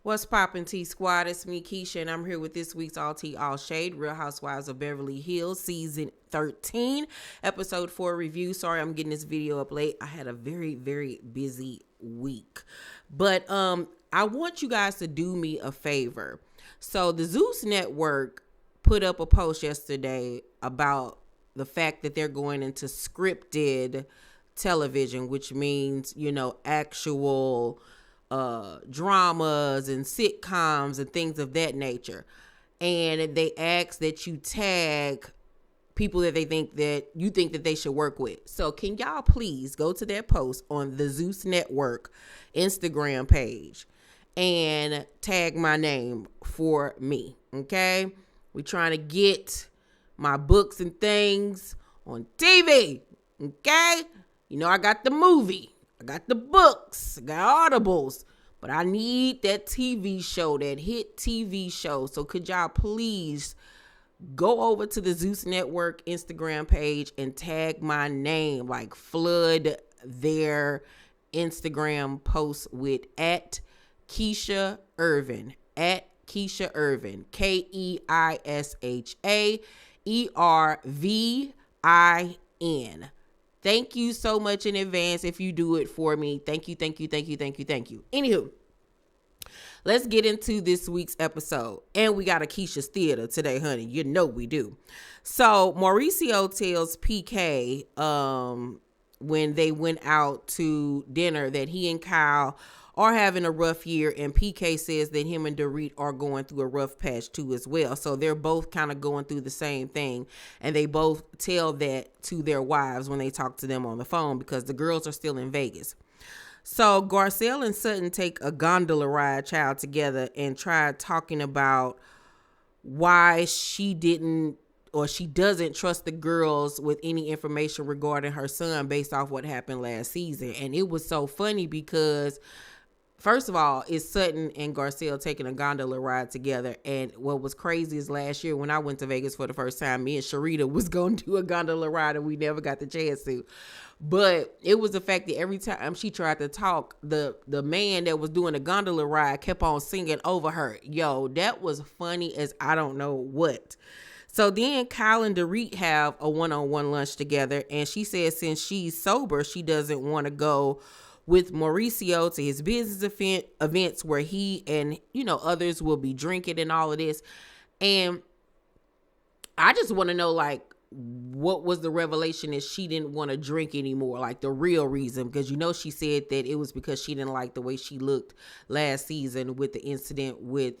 What's poppin', T Squad? It's me, Keisha, and I'm here with this week's All Tea, All Shade, Real Housewives of Beverly Hills, Season 13, Episode 4 review. Sorry I'm getting this video up late. I had a very, very busy week. But I want you guys to do me a favor. So the Zeus Network put up a post yesterday about the fact that they're going into scripted television, which means, actual dramas and sitcoms and things of that nature. And they ask that you tag people that you think that they should work with. So can y'all please go to that post on the Zeus Network Instagram page and tag my name for me, okay? We're trying to get my books and things on TV, okay? I got the movie, I got the books, I got Audibles, but I need that TV show, that hit TV show. So could y'all please go over to the Zeus Network Instagram page and tag my name, like flood their Instagram posts with at Keisha Irvin, at Keisha Irvin, KeishaErvin. Thank you so much in advance if you do it for me. Thank you, thank you, thank you, thank you, thank you. Anywho, let's get into this week's episode. And we got a Keisha's Theater today, honey. You know we do. So Mauricio tells PK when they went out to dinner that he and Kyle are having a rough year, and PK says that him and Dorit are going through a rough patch too as well. So they're both kind of going through the same thing, and they both tell that to their wives when they talk to them on the phone because the girls are still in Vegas. So Garcelle and Sutton take a gondola ride together and try talking about why she doesn't trust the girls with any information regarding her son based off what happened last season. And it was so funny because first of all, it's Sutton and Garcelle taking a gondola ride together. And what was crazy is last year when I went to Vegas for the first time, me and Sharita was going to do a gondola ride and we never got the chance to. But it was the fact that every time she tried to talk, the man that was doing the gondola ride kept on singing over her. Yo, that was funny as I don't know what. So then Kyle and Dorit have a one-on-one lunch together. And she says since she's sober, she doesn't want to go with Mauricio to his business events where he and, others will be drinking and all of this. And I just want to know, what was the revelation that she didn't want to drink anymore? Like the real reason, because, she said that it was because she didn't like the way she looked last season with the incident with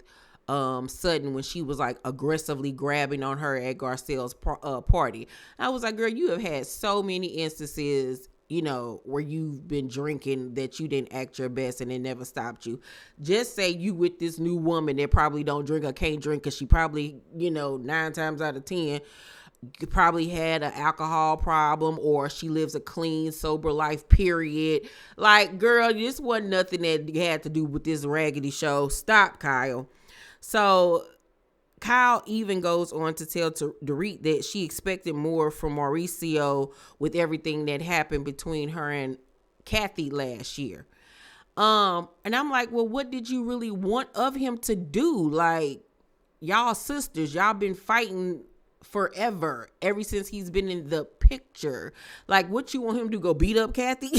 Sutton when she was aggressively grabbing on her at Garcelle's party. I was like, girl, you have had so many instances where you've been drinking that you didn't act your best and it never stopped you. Just say you with this new woman that probably don't drink or can't drink because she probably, 9 times out of 10 probably had an alcohol problem or she lives a clean, sober life, period. Girl, this wasn't nothing that had to do with this raggedy show. Stop, Kyle. So Kyle even goes on to tell Dorit that she expected more from Mauricio with everything that happened between her and Kathy last year. And I'm like, well, what did you really want of him to do? Y'all sisters, y'all been fighting forever, ever since he's been in the picture. What you want him to go beat up Kathy?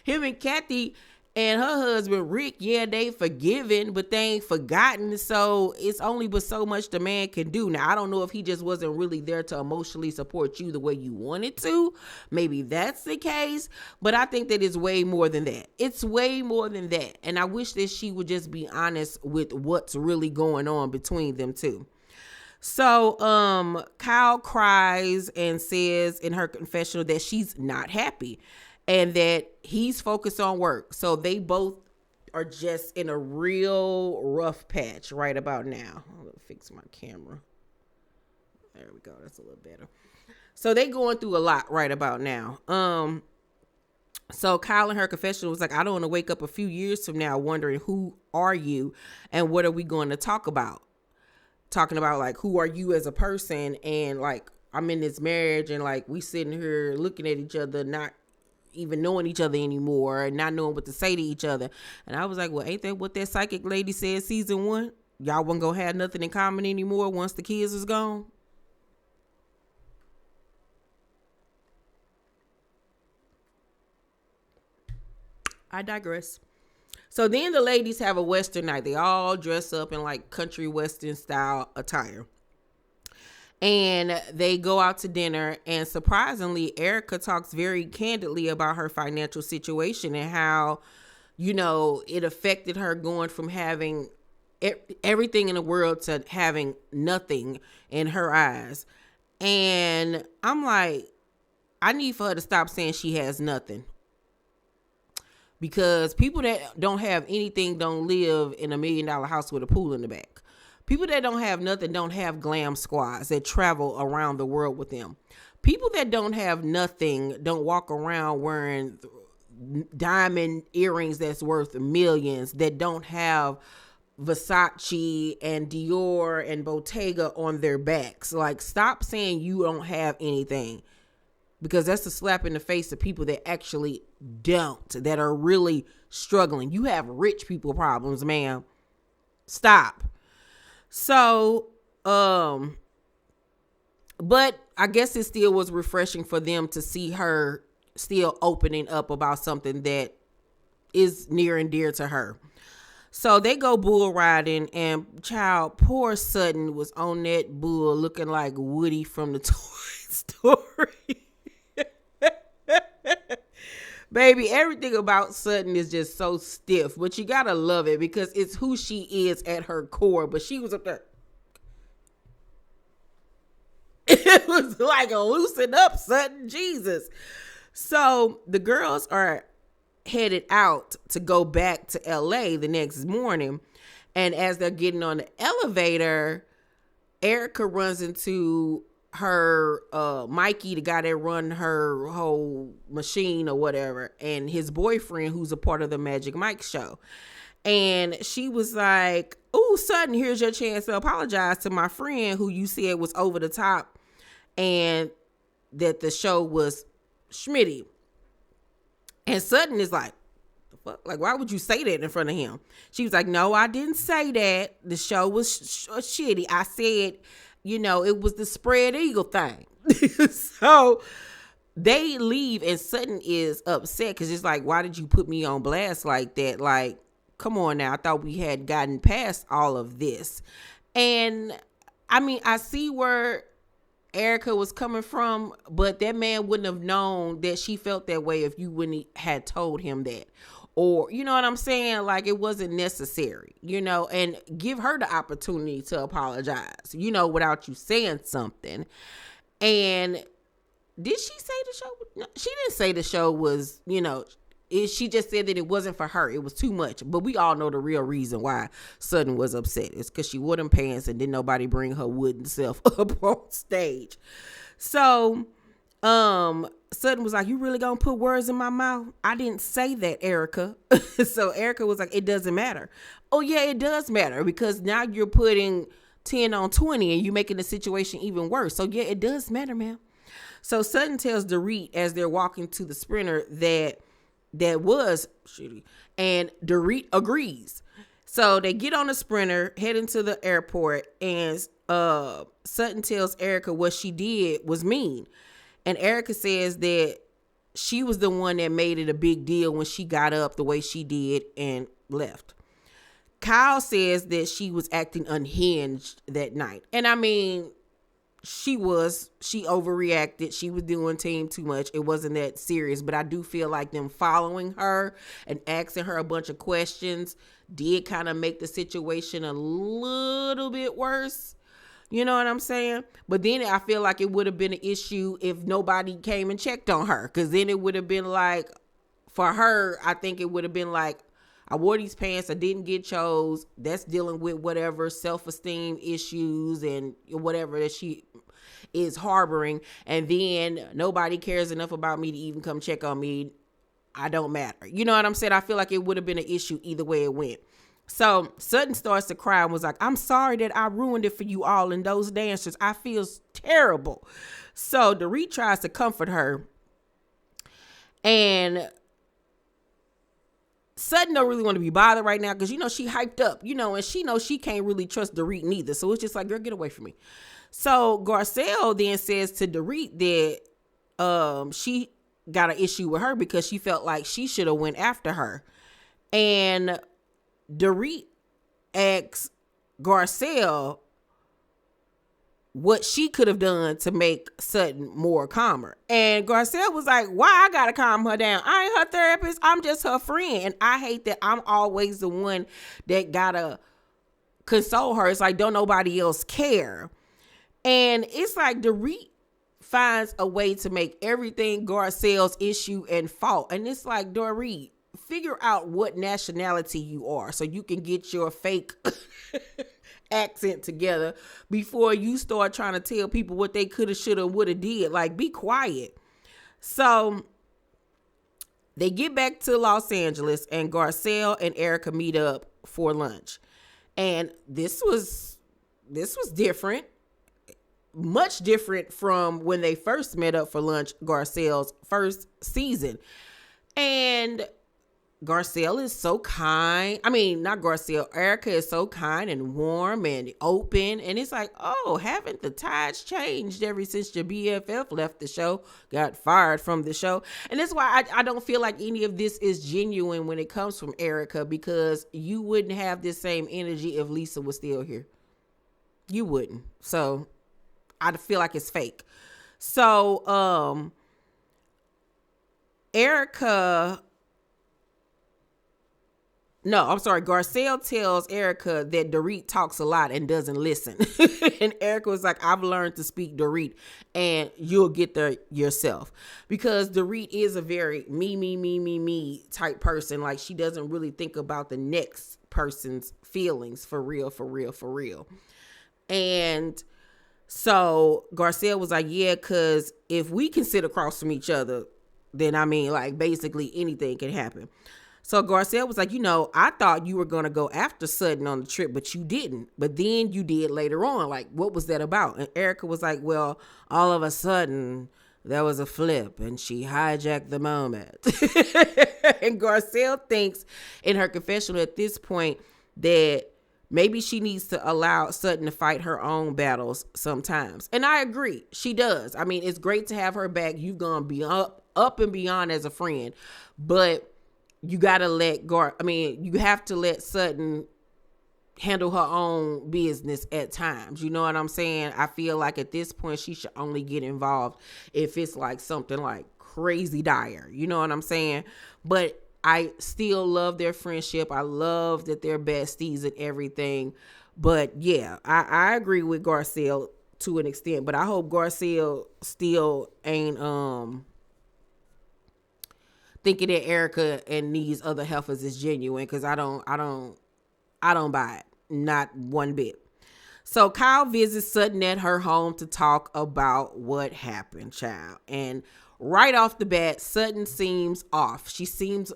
Him and Kathy and her husband Rick, yeah, they forgiven, but they ain't forgotten. So it's only but so much the man can do. Now, I don't know if he just wasn't really there to emotionally support you the way you wanted to. Maybe that's the case, but I think that it's way more than that. It's way more than that. And I wish that she would just be honest with what's really going on between them two. So Kyle cries and says in her confessional that she's not happy and that he's focused on work. So they both are just in a real rough patch right about now. I'm going to fix my camera. There we go. That's a little better. So they going through a lot right about now. So Kyle in her confessional was like, I don't want to wake up a few years from now wondering who are you and what are we going to talk about? Talking about who are you as a person, and I'm in this marriage and we sitting here looking at each other not even knowing each other anymore and not knowing what to say to each other. And I was like, well, ain't that what that psychic lady said season 1? Y'all wasn't gonna have nothing in common anymore once the kids was gone. I digress. So then the ladies have a Western night. They all dress up in like country Western style attire. And they go out to dinner, and surprisingly, Erika talks very candidly about her financial situation and how, it affected her going from having everything in the world to having nothing in her eyes. And I'm like, I need for her to stop saying she has nothing. Because people that don't have anything don't live in $1 million house with a pool in the back. People that don't have nothing don't have glam squads that travel around the world with them. People that don't have nothing don't walk around wearing diamond earrings that's worth millions, that don't have Versace and Dior and Bottega on their backs. Like, stop saying you don't have anything, because that's a slap in the face of people that actually don't, that are really struggling. You have rich people problems, ma'am. Stop. So, but I guess it still was refreshing for them to see her still opening up about something that is near and dear to her. So they go bull riding, and child, poor Sutton was on that bull looking like Woody from the Toy Story. Baby, everything about Sutton is just so stiff, but you gotta love it because it's who she is at her core. But she was up there. It was like a loosen up, Sutton, Jesus. So the girls are headed out to go back to LA the next morning. And as they're getting on the elevator, Erika runs into her Mikey, the guy that run her whole machine or whatever, and his boyfriend, who's a part of the Magic Mike show. And she was like, "Oh, Sutton, here's your chance to apologize to my friend who you said was over the top and that the show was schmitty." And Sutton is like, "The fuck? Like, why would you say that in front of him?" She was like, "No, I didn't say that. The show was shitty. I said, it was the spread eagle thing." So they leave, and Sutton is upset because it's like, why did you put me on blast like that? Like, come on now. I thought we had gotten past all of this. And I mean, I see where Erika was coming from, but that man wouldn't have known that she felt that way if you wouldn't had told him that. Or, you know what I'm saying? Like, it wasn't necessary, and give her the opportunity to apologize, without you saying something. And did she say the show? No, she didn't say the show was, she just said that it wasn't for her. It was too much. But we all know the real reason why Sutton was upset. It's because she wore them pants and didn't nobody bring her wooden self up on stage. So, Sutton was like, "You really gonna put words in my mouth? I didn't say that, Erika." So Erika was like, "It doesn't matter." "Oh yeah, it does matter, because now you're putting 10 on 20 and you're making the situation even worse. So yeah, it does matter, ma'am." So Sutton tells Dorit as they're walking to the Sprinter that was shitty, and Dorit agrees. So they get on the Sprinter, heading to the airport, and Sutton tells Erika what she did was mean. And Erika says that she was the one that made it a big deal when she got up the way she did and left. Kyle says that she was acting unhinged that night. And I mean, she overreacted. She was doing team too much. It wasn't that serious, but I do feel like them following her and asking her a bunch of questions did kind of make the situation a little bit worse. You know what I'm saying? But then I feel like it would have been an issue if nobody came and checked on her. Because then it would have been like, for her, I think it would have been like, I wore these pants, I didn't get chose. That's dealing with whatever self-esteem issues and whatever that she is harboring. And then nobody cares enough about me to even come check on me. I don't matter. You know what I'm saying? I feel like it would have been an issue either way it went. So Sutton starts to cry and was like, "I'm sorry that I ruined it for you all and those dancers. I feel terrible." So Dorit tries to comfort her. And Sutton don't really want to be bothered right now because, she hyped up, and she knows she can't really trust Dorit neither. So it's just like, girl, get away from me. So Garcelle then says to Dorit that she got an issue with her because she felt like she should have went after her. And Dorit asks Garcelle what she could have done to make Sutton more calmer. And Garcelle was like, why I gotta calm her down? I ain't her therapist. I'm just her friend. And I hate that I'm always the one that gotta console her. It's like, don't nobody else care. And it's like Dorit finds a way to make everything Garcelle's issue and fault. And it's like, Dorit, figure out what nationality you are so you can get your fake accent together before you start trying to tell people what they coulda, shoulda, woulda did. Like, be quiet. So they get back to Los Angeles and Garcelle and Erika meet up for lunch. And this was different. Much different from when they first met up for lunch, Garcelle's first season. And Garcelle is so kind. I mean, not Garcelle. Erika is so kind and warm and open. And it's like, oh, haven't the tides changed ever since your BFF left the show, got fired from the show? And that's why I don't feel like any of this is genuine when it comes from Erika, because you wouldn't have this same energy if Lisa was still here. You wouldn't. So I feel like it's fake. So, Garcelle tells Erika that Dorit talks a lot and doesn't listen. And Erika was like, I've learned to speak Dorit and you'll get there yourself. Because Dorit is a very me type person. Like, she doesn't really think about the next person's feelings for real. And so Garcelle was like, yeah, because if we can sit across from each other, then basically anything can happen. So Garcelle was like, I thought you were going to go after Sutton on the trip, but you didn't. But then you did later on. Like, what was that about? And Erika was like, well, all of a sudden there was a flip and she hijacked the moment. And Garcelle thinks in her confessional at this point that maybe she needs to allow Sutton to fight her own battles sometimes. And I agree. She does. I mean, it's great to have her back. You've gone up and beyond as a friend. But you got to you have to let Sutton handle her own business at times. You know what I'm saying? I feel like at this point, she should only get involved if it's like something like crazy dire. You know what I'm saying? But I still love their friendship. I love that they're besties and everything. But yeah, I agree with Garcelle to an extent. But I hope Garcelle still ain't thinking that Erika and these other heifers is genuine, because I don't buy it. Not one bit. So Kyle visits Sutton at her home to talk about what happened, child. And right off the bat, Sutton seems off. She seems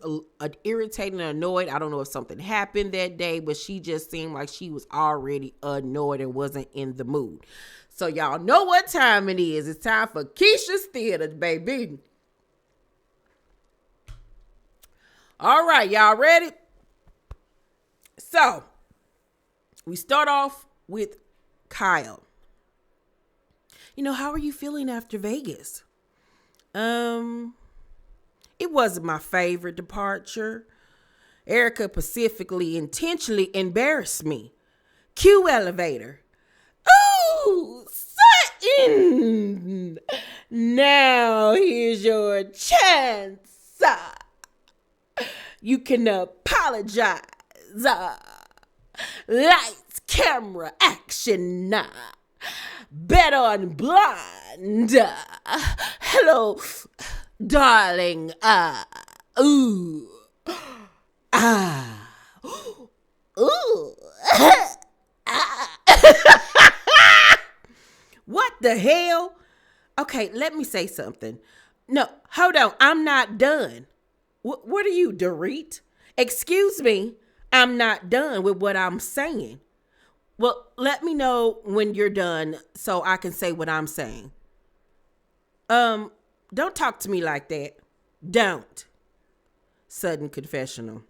irritated and annoyed. I don't know if something happened that day, but she just seemed like she was already annoyed and wasn't in the mood. So y'all know what time it is. It's time for Keisha's Theater, baby. All right, y'all ready? So we start off with Kyle. How are you feeling after Vegas? It wasn't my favorite departure. Erika specifically intentionally embarrassed me. Cue elevator. Ooh, Sutton! Now here's your chance. You can apologize. Lights, camera, action. Bet on blonde. Hello, darling. Ooh. Ooh. What the hell? Okay, let me say something. No, hold on. I'm not done. What are you, Dorit? Excuse me. I'm not done with what I'm saying. Well, let me know when you're done so I can say what I'm saying. Don't talk to me like that. Don't. Sudden confessional.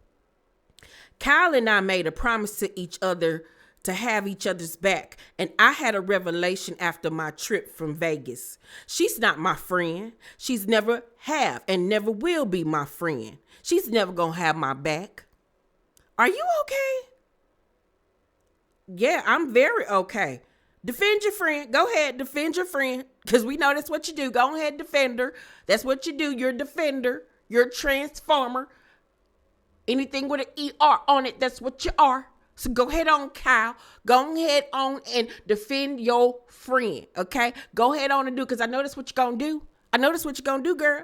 Kyle and I made a promise to each other to have each other's back, and I had a revelation after my trip from Vegas. She's not my friend. She's never have and never will be my friend. She's never gonna have my back. Are you okay? Yeah, I'm very okay. Defend your friend. Go ahead, defend your friend, because we know that's what you do. Go ahead, defend her. That's what you do. You're a defender. You're a transformer. Anything with an ER on it, that's what you are. So go ahead on, Kyle. Go ahead on and defend your friend, okay? Go ahead on and do it, because I know that's what you're going to do. I know that's what you're going to do, girl.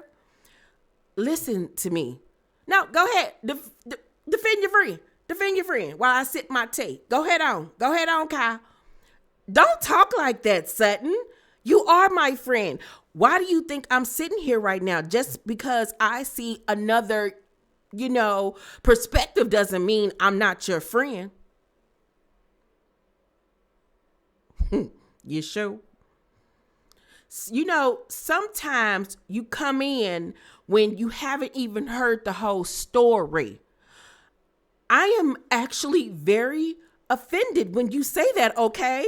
Listen to me. No, go ahead. Defend your friend. Defend your friend while I sip my tea. Go ahead on. Go ahead on, Kyle. Don't talk like that, Sutton. You are my friend. Why do you think I'm sitting here right now? Just because I see another, perspective doesn't mean I'm not your friend. You sure? Sometimes you come in when you haven't even heard the whole story. I am actually very offended when you say that, okay?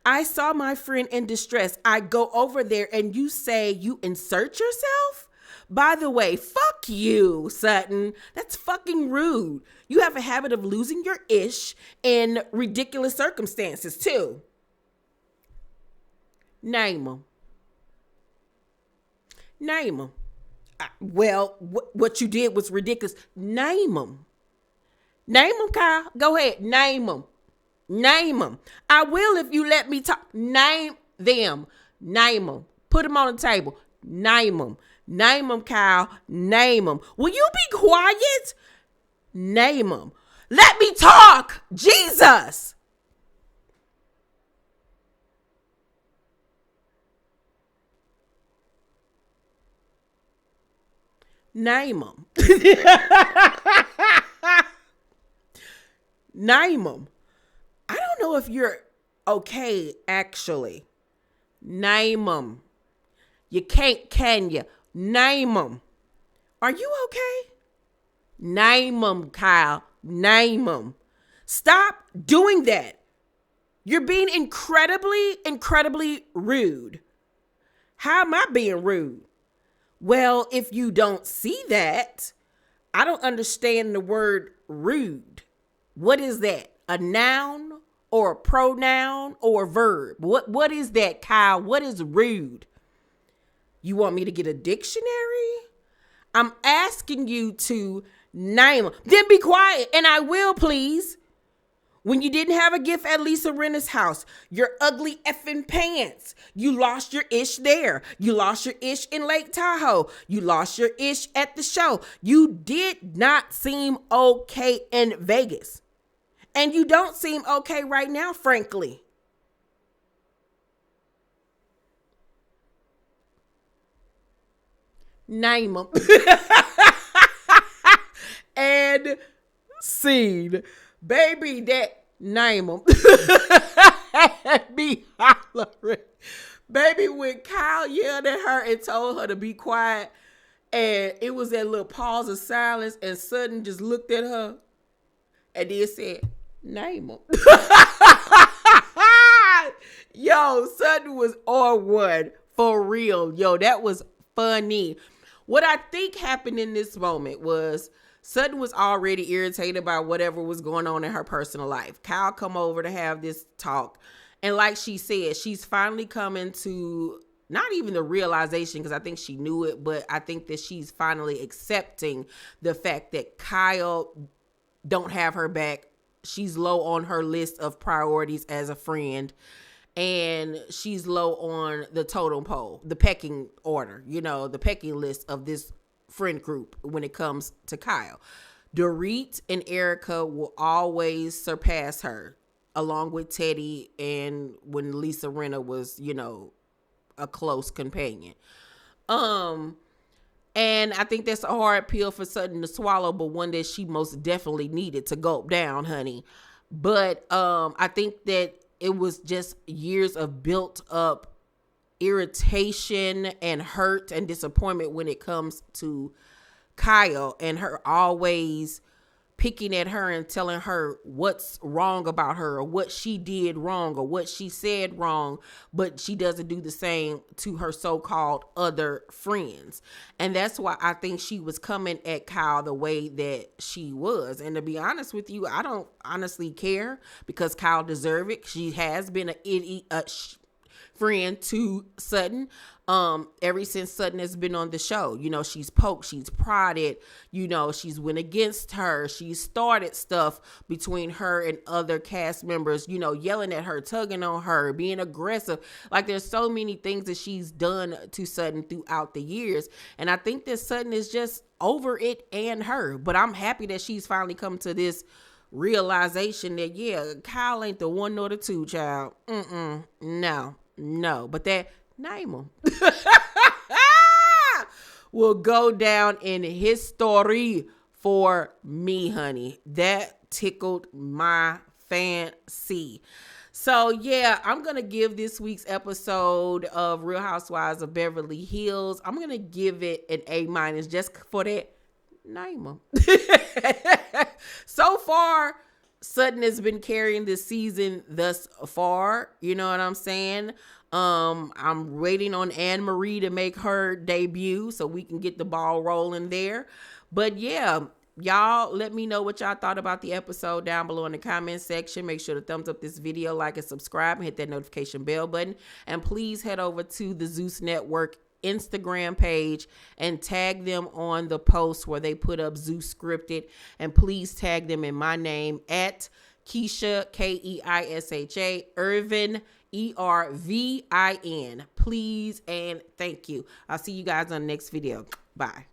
I saw my friend in distress. I go over there and you say you insert yourself? By the way, fuck you, Sutton. That's fucking rude. You have a habit of losing your ish in ridiculous circumstances, too. Name them. Name them. Well, what you did was ridiculous. Name them. Name them, Kyle. Go ahead. Name them. Name them. I will if you let me talk. Name them. Name them. Put them on the table. Name them. Name them, Kyle. Name them. Will you be quiet? Name them. Let me talk. Jesus. Name them. Name them. I don't know if you're okay, actually. Name them. You can't, can you? Name them. Are you okay? Name them, Kyle. Name them. Stop doing that. You're being incredibly rude. How am I being rude? Well, if you don't see that, I don't understand the word rude. What is that? A noun or a pronoun or a verb? What is that, Kyle? What is rude? You want me to get a dictionary? I'm asking you to name them. Then be quiet, and I will, please. When you didn't have a gift at Lisa Rinna's house, your ugly effing pants. You lost your ish there. You lost your ish in Lake Tahoe. You lost your ish at the show. You did not seem okay in Vegas. And you don't seem okay right now, frankly. Name them. And scene. Baby, that name them. Be hollering. Baby, when Kyle yelled at her and told her to be quiet, and it was that little pause of silence, and Sutton just looked at her and then said, name them. Yo, Sutton was on one for real. Yo, that was funny. What I think happened in this moment was Sutton was already irritated by whatever was going on in her personal life. Kyle come over to have this talk. And like she said, she's finally coming to not even the realization, because I think she knew it, but I think that she's finally accepting the fact that Kyle don't have her back. She's low on her list of priorities as a friend. And she's low on the totem pole, the pecking order, the pecking list of this friend group when it comes to Kyle. Dorit and Erika will always surpass her, along with Teddy and when Lisa Rinna was, a close companion. And I think that's a hard pill for Sutton to swallow, but one that she most definitely needed to gulp down, honey. But I think that it was just years of built up irritation and hurt and disappointment when it comes to Kyle and her always picking at her and telling her what's wrong about her or what she did wrong or what she said wrong, but she doesn't do the same to her so-called other friends. And that's why I think she was coming at Kyle the way that she was. And to be honest with you, I don't honestly care because Kyle deserves it. She has been a friend to Sutton ever since Sutton has been on the show. You know, she's poked, she's prodded, you know, she's went against her, she started stuff between her and other cast members, you know, yelling at her, tugging on her, being aggressive. Like, there's so many things that she's done to Sutton throughout the years, and I think that Sutton is just over it and her. But I'm happy that she's finally come to this realization that, yeah, Kyle ain't the one nor the two, child. No, but that name him will go down in history for me, honey. That tickled my fancy. So yeah, I'm gonna give this week's episode of Real Housewives of Beverly Hills, I'm gonna give it an A- just for that name him. So far, Sutton has been carrying this season thus far. You know what I'm saying? I'm waiting on Anne Marie to make her debut so we can get the ball rolling there. But yeah, y'all let me know what y'all thought about the episode down below in the comment section. Make sure to thumbs up this video, like and subscribe, and hit that notification bell button. And please head over to the Zeus Network Instagram page and tag them on the post where they put up Zeus Scripted, and please tag them in my name at Keisha, Keisha, Ervin, Ervin. Please and thank you. I'll see you guys on the next video. Bye.